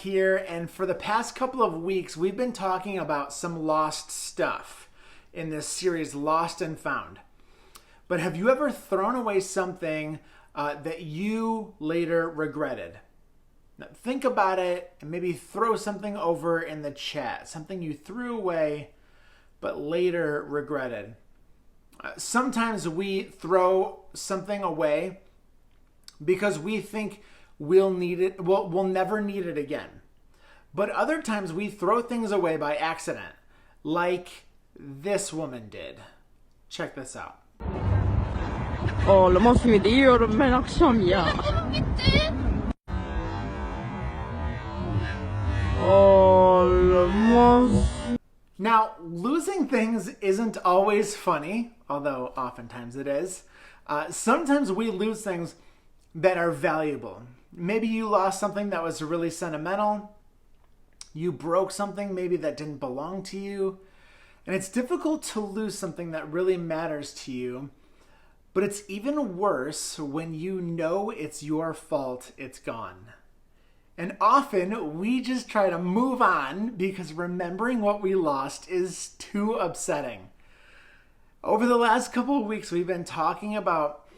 here, and for the past couple of weeks, we've been talking about some lost stuff in this series, Lost and Found. But have you ever thrown away something that you later regretted? Now, think about it and maybe throw something over in the chat, something you threw away but later regretted. Sometimes we throw something away because we think we'll need it, we'll never need it again. But other times we throw things away by accident, like this woman did. Check this out. المصريين من أقسامية. Now, losing things isn't always funny, although oftentimes it is. Sometimes we lose things that are valuable. Maybe you lost something that was really sentimental. You broke something maybe that didn't belong to you. And it's difficult to lose something that really matters to you. But it's even worse when you know it's your fault it's gone. And often we just try to move on because remembering what we lost is too upsetting. Over the last couple of weeks, we've been talking about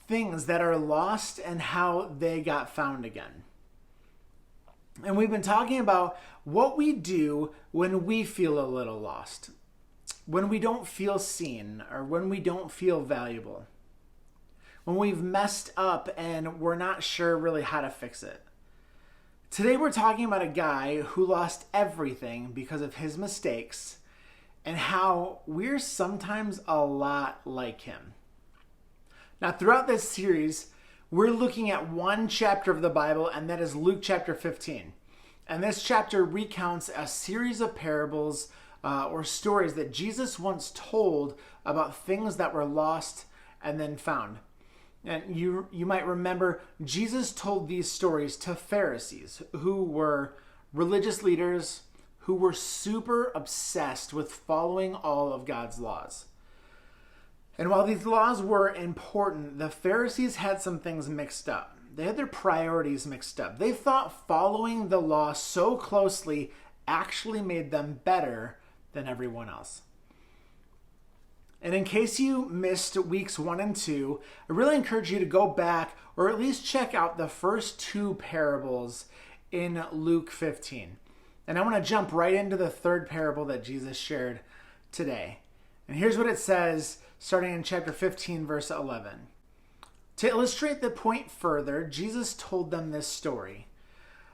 things that are lost and how they got found again. And we've been talking about what we do when we feel a little lost, when we don't feel seen, or when we don't feel valuable, when we've messed up and we're not sure really how to fix it. Today we're talking about a guy who lost everything because of his mistakes and how we're sometimes a lot like him. Now, throughout this series, we're looking at one chapter of the Bible, and that is Luke chapter 15. And this chapter recounts a series of parables or stories that Jesus once told about things that were lost and then found. And you might remember Jesus told these stories to Pharisees, who were religious leaders who were super obsessed with following all of God's laws. And while these laws were important, the Pharisees had some things mixed up. They had their priorities mixed up. They thought following the law so closely actually made them better than everyone else. And in case you missed weeks 1 and 2, I really encourage you to go back or at least check out the first 2 parables in Luke 15. And I want to jump right into the third parable that Jesus shared today. And here's what it says, starting in chapter 15, verse 11. To illustrate the point further, Jesus told them this story.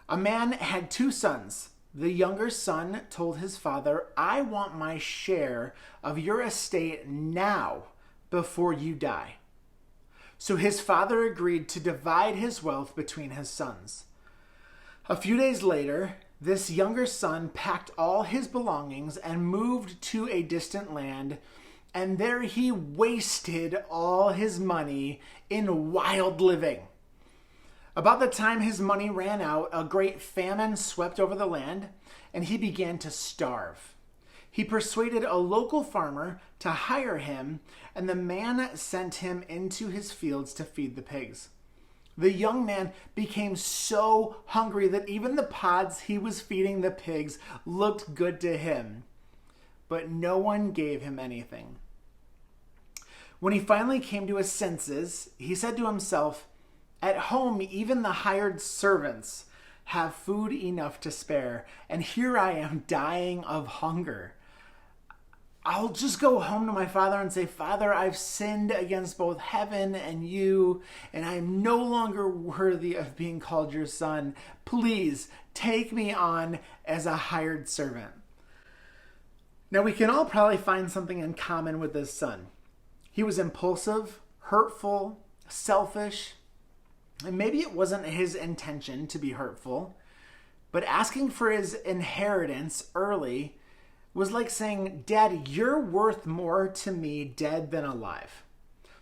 A man had 2 sons. The younger son told his father, "I want my share of your estate now before you die." So his father agreed to divide his wealth between his sons. A few days later, this younger son packed all his belongings and moved to a distant land, and there he wasted all his money in wild living. About the time his money ran out, a great famine swept over the land, and he began to starve. He persuaded a local farmer to hire him, and the man sent him into his fields to feed the pigs. The young man became so hungry that even the pods he was feeding the pigs looked good to him, but no one gave him anything. When he finally came to his senses, he said to himself, "At home, even the hired servants have food enough to spare, and here I am dying of hunger. I'll just go home to my father and say, 'Father, I've sinned against both heaven and you, and I am no longer worthy of being called your son. Please take me on as a hired servant.'" Now, we can all probably find something in common with this son. He was impulsive, hurtful, selfish, and maybe it wasn't his intention to be hurtful, but asking for his inheritance early was like saying, "Dad, you're worth more to me dead than alive.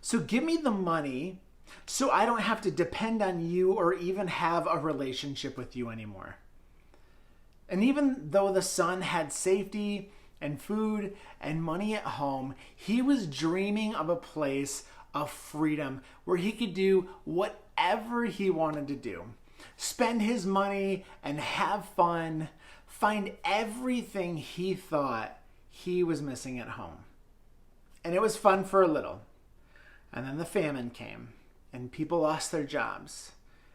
So give me the money so I don't have to depend on you or even have a relationship with you anymore." And even though the son had safety and food and money at home, he was dreaming of a place of freedom where he could do whatever he wanted to do. spend his money and have fun, find everything he thought he was missing at home. And it was fun for a little. And then the famine came, and people lost their jobs.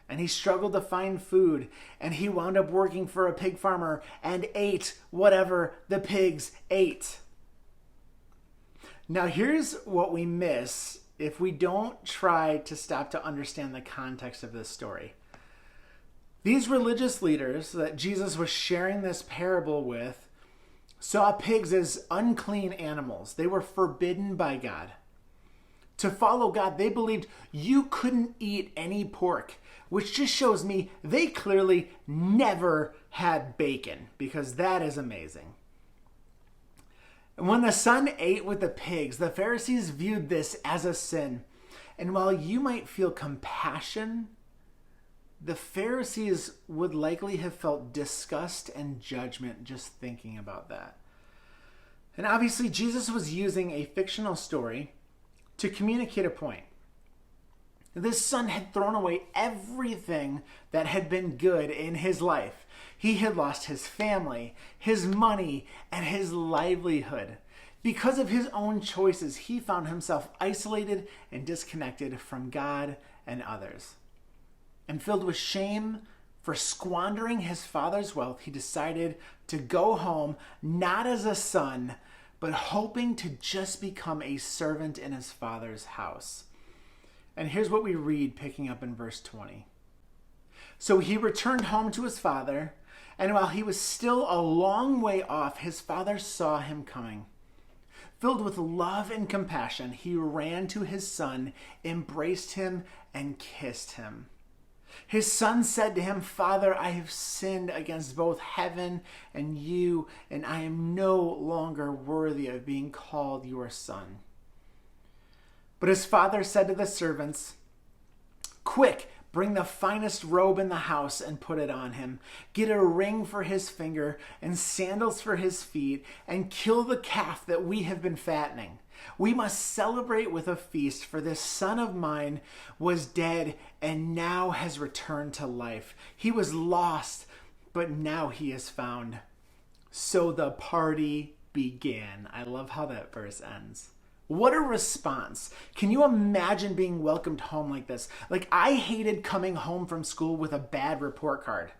And he struggled to find food, and he wound up working for a pig farmer and ate whatever the pigs ate. Now, here's what we miss if we don't try to stop to understand the context of this story. These religious leaders that Jesus was sharing this parable with saw pigs as unclean animals. They were forbidden by God. To follow God, they believed you couldn't eat any pork, which just shows me they clearly never had bacon, because that is amazing. And when the son ate with the pigs, the Pharisees viewed this as a sin. And while you might feel compassion, the Pharisees would likely have felt disgust and judgment just thinking about that. And obviously, Jesus was using a fictional story to communicate a point. This son had thrown away everything that had been good in his life. He had lost his family, his money, and his livelihood. Because of his own choices, he found himself isolated and disconnected from God and others. And filled with shame for squandering his father's wealth, he decided to go home, not as a son, but hoping to just become a servant in his father's house. And here's what we read picking up in verse 20. So he returned home to his father, and while he was still a long way off, his father saw him coming. Filled with love and compassion, he ran to his son, embraced him, and kissed him. His son said to him, "Father, I have sinned against both heaven and you, and I am no longer worthy of being called your son." But his father said to the servants, "Quick, bring the finest robe in the house and put it on him. Get a ring for his finger and sandals for his feet, and kill the calf that we have been fattening. We must celebrate with a feast, for this son of mine was dead and now has returned to life. He was lost, but now he is found." So the party began. I love how that verse ends. What a response. Can you imagine being welcomed home like this? Like, I hated coming home from school with a bad report card.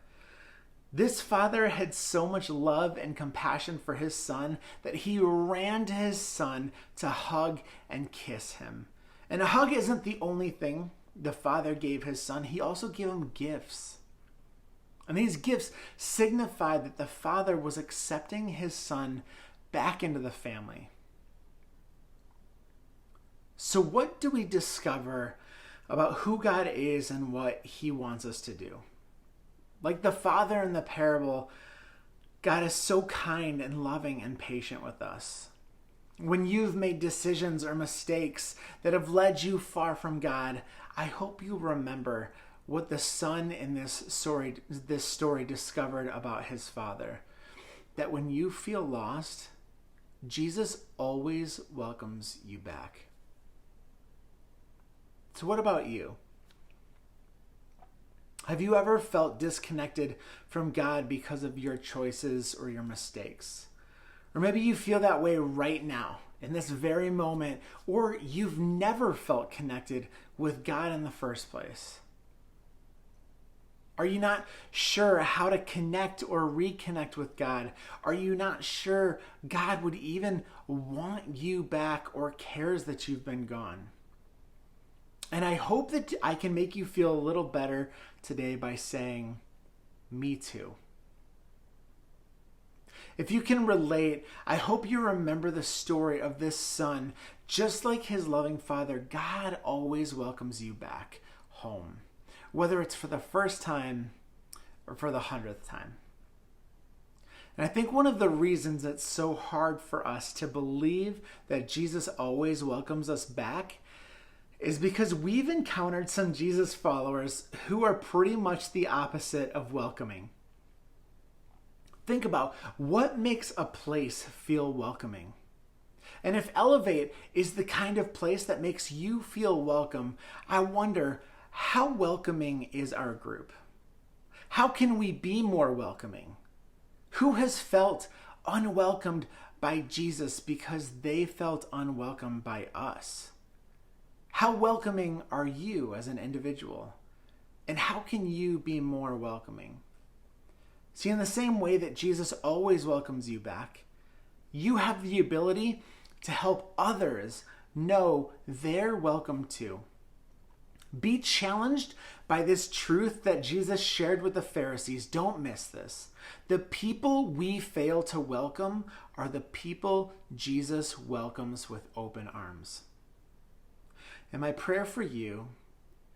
This father had so much love and compassion for his son that he ran to his son to hug and kiss him. And a hug isn't the only thing the father gave his son. He also gave him gifts. And these gifts signified that the father was accepting his son back into the family. So what do we discover about who God is and what he wants us to do? Like the father in the parable, God is so kind and loving and patient with us. When you've made decisions or mistakes that have led you far from God, I hope you remember what the son in this story discovered about his father. That when you feel lost, Jesus always welcomes you back. So what about you? Have you ever felt disconnected from God because of your choices or your mistakes? Or maybe you feel that way right now, in this very moment, or you've never felt connected with God in the first place. Are you not sure how to connect or reconnect with God? Are you not sure God would even want you back or cares that you've been gone? And I hope that I can make you feel a little better today by saying, me too. If you can relate, I hope you remember the story of this son. Just like his loving father, God always welcomes you back home, whether it's for the first time or for the 100th time. And I think one of the reasons it's so hard for us to believe that Jesus always welcomes us back is because we've encountered some Jesus followers who are pretty much the opposite of welcoming. Think about what makes a place feel welcoming. And if Elevate is the kind of place that makes you feel welcome, I wonder, how welcoming is our group? How can we be more welcoming? Who has felt unwelcomed by Jesus because they felt unwelcome by us? How welcoming are you as an individual? And how can you be more welcoming? See, in the same way that Jesus always welcomes you back, you have the ability to help others know they're welcome too. Be challenged by this truth that Jesus shared with the Pharisees. Don't miss this. The people we fail to welcome are the people Jesus welcomes with open arms. And my prayer for you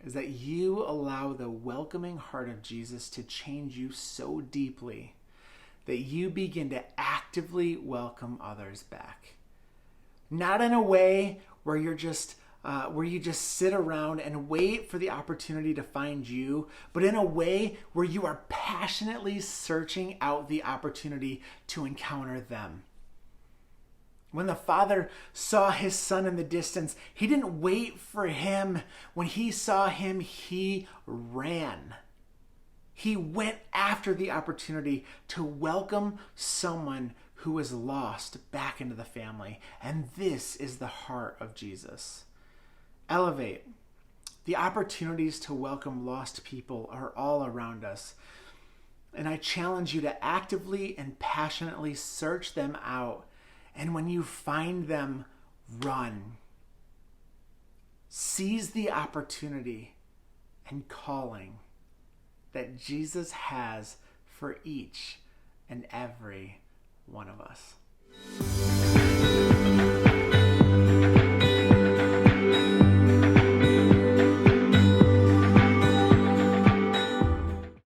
is that you allow the welcoming heart of Jesus to change you so deeply that you begin to actively welcome others back. Not in a way where you just sit around and wait for the opportunity to find you, but in a way where you are passionately searching out the opportunity to encounter them. When the Father saw his Son in the distance, he didn't wait for him. When he saw him, he ran. He went after the opportunity to welcome someone who was lost back into the family. And this is the heart of Jesus. Elevate. The opportunities to welcome lost people are all around us. And I challenge you to actively and passionately search them out. And when you find them, run. Seize the opportunity and calling that Jesus has for each and every one of us.